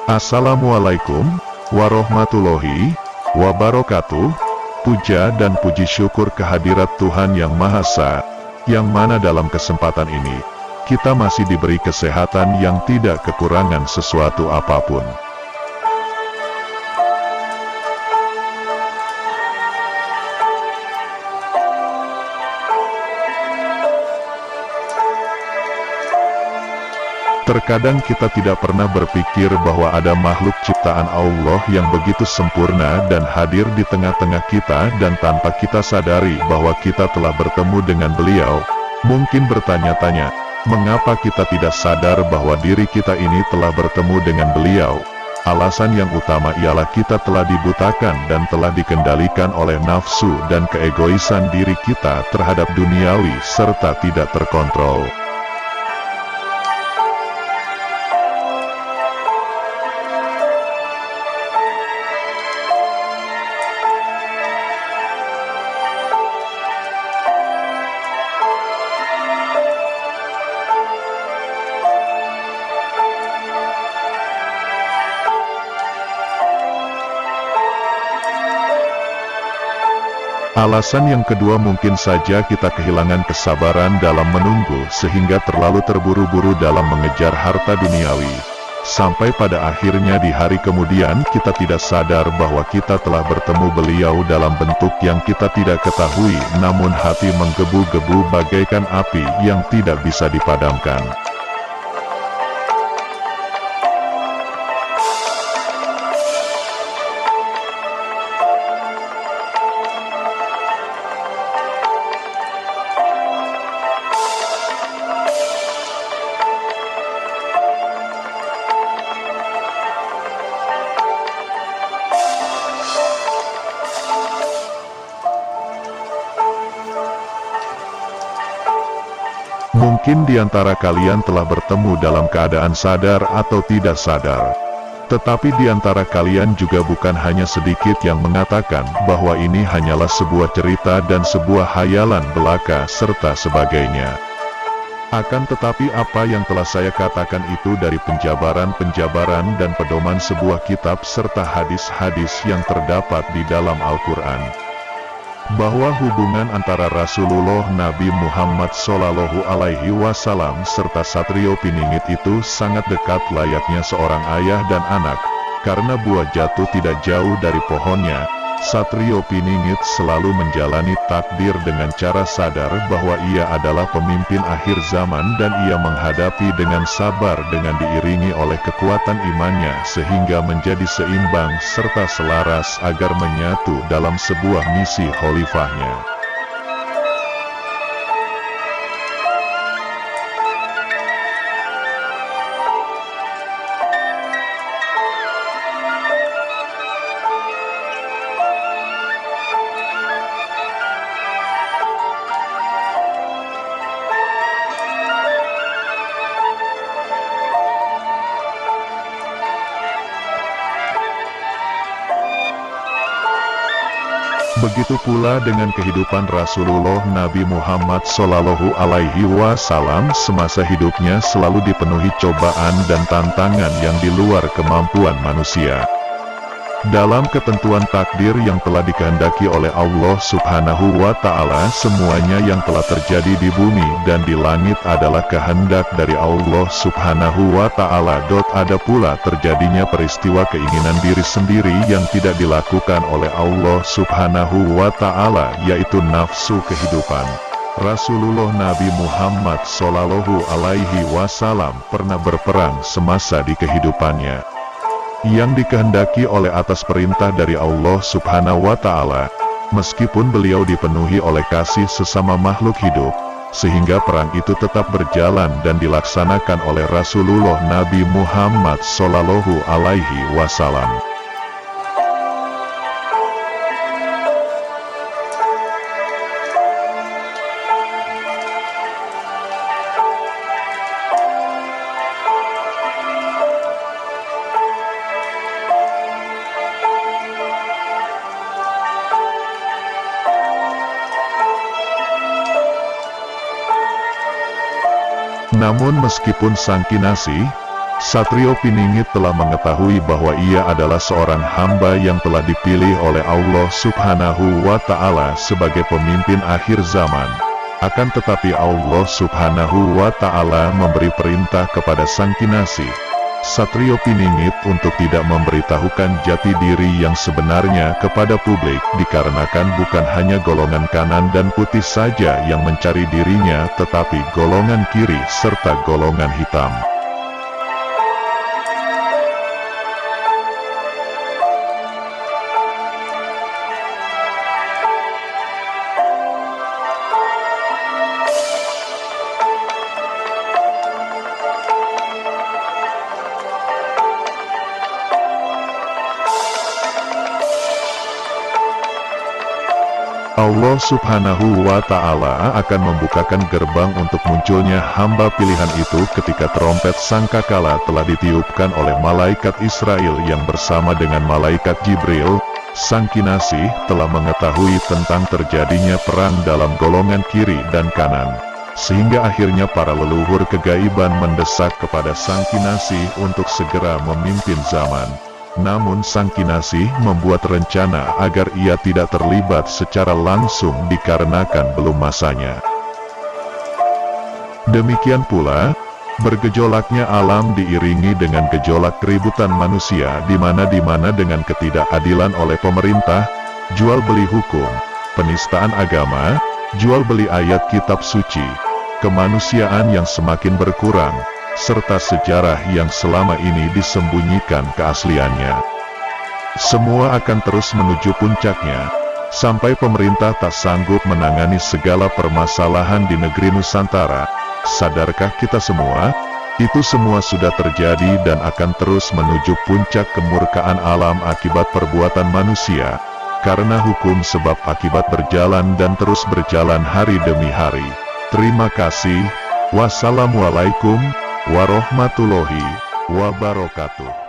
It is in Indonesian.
Assalamualaikum warahmatullahi wabarakatuh. Puja dan puji syukur kehadirat Tuhan Yang Maha Esa, yang mana dalam kesempatan ini, kita masih diberi kesehatan yang tidak kekurangan sesuatu apapun. Terkadang kita tidak pernah berpikir bahwa ada makhluk ciptaan Allah yang begitu sempurna dan hadir di tengah-tengah kita, dan tanpa kita sadari bahwa kita telah bertemu dengan beliau. Mungkin bertanya-tanya, mengapa kita tidak sadar bahwa diri kita ini telah bertemu dengan beliau? Alasan yang utama ialah kita telah dibutakan dan telah dikendalikan oleh nafsu dan keegoisan diri kita terhadap duniawi serta tidak terkontrol. Alasan yang kedua, mungkin saja kita kehilangan kesabaran dalam menunggu sehingga terlalu terburu-buru dalam mengejar harta duniawi. Sampai pada akhirnya di hari kemudian kita tidak sadar bahwa kita telah bertemu beliau dalam bentuk yang kita tidak ketahui, namun hati menggebu-gebu bagaikan api yang tidak bisa dipadamkan. Mungkin di antara kalian telah bertemu dalam keadaan sadar atau tidak sadar. Tetapi di antara kalian juga bukan hanya sedikit yang mengatakan bahwa ini hanyalah sebuah cerita dan sebuah hayalan belaka serta sebagainya. Akan tetapi apa yang telah saya katakan itu dari penjabaran-penjabaran dan pedoman sebuah kitab serta hadis-hadis yang terdapat di dalam Al-Quran. Bahwa hubungan antara Rasulullah Nabi Muhammad SAW serta Satrio Piningit itu sangat dekat layaknya seorang ayah dan anak, karena buah jatuh tidak jauh dari pohonnya. Satrio Piningit selalu menjalani takdir dengan cara sadar bahwa ia adalah pemimpin akhir zaman dan ia menghadapi dengan sabar dengan diiringi oleh kekuatan imannya sehingga menjadi seimbang serta selaras agar menyatu dalam sebuah misi khalifahnya. Begitu pula dengan kehidupan Rasulullah Nabi Muhammad SAW semasa hidupnya selalu dipenuhi cobaan dan tantangan yang di luar kemampuan manusia. Dalam ketentuan takdir yang telah dikehendaki oleh Allah Subhanahu wa Ta'ala, semuanya yang telah terjadi di bumi dan di langit adalah kehendak dari Allah Subhanahu wa Ta'ala. Ada pula terjadinya peristiwa keinginan diri sendiri yang tidak dilakukan oleh Allah Subhanahu wa Ta'ala, yaitu nafsu kehidupan. Rasulullah Nabi Muhammad SAW pernah berperang semasa di kehidupannya, yang dikehendaki oleh atas perintah dari Allah Subhanahu wa Ta'ala, meskipun beliau dipenuhi oleh kasih sesama makhluk hidup, sehingga perang itu tetap berjalan dan dilaksanakan oleh Rasulullah Nabi Muhammad SAW. Namun meskipun sang kinasih, Satrio Piningit telah mengetahui bahwa ia adalah seorang hamba yang telah dipilih oleh Allah Subhanahu wa Ta'ala sebagai pemimpin akhir zaman. Akan tetapi Allah Subhanahu wa Ta'ala memberi perintah kepada Sang Kinasih, Satrio Piningit, untuk tidak memberitahukan jati diri yang sebenarnya kepada publik, dikarenakan bukan hanya golongan kanan dan putih saja yang mencari dirinya, tetapi golongan kiri serta golongan hitam. Allah Subhanahu wa Ta'ala akan membukakan gerbang untuk munculnya hamba pilihan itu ketika trompet sangkakala telah ditiupkan oleh malaikat Israel yang bersama dengan malaikat Jibril. Sang Kinasih telah mengetahui tentang terjadinya perang dalam golongan kiri dan kanan, sehingga akhirnya para leluhur kegaiban mendesak kepada Sang Kinasih untuk segera memimpin zaman. Namun Sang Kinasih membuat rencana agar ia tidak terlibat secara langsung dikarenakan belum masanya. Demikian pula, bergejolaknya alam diiringi dengan gejolak keributan manusia di mana dengan ketidakadilan oleh pemerintah, jual beli hukum, penistaan agama, jual beli ayat kitab suci, kemanusiaan yang semakin berkurang, serta sejarah yang selama ini disembunyikan keasliannya. Semua akan terus menuju puncaknya, sampai pemerintah tak sanggup menangani segala permasalahan di negeri Nusantara. Sadarkah kita semua? Itu semua sudah terjadi dan akan terus menuju puncak kemurkaan alam akibat perbuatan manusia, karena hukum sebab akibat berjalan dan terus berjalan hari demi hari. Terima kasih. Wassalamualaikum warahmatullahi wabarakatuh.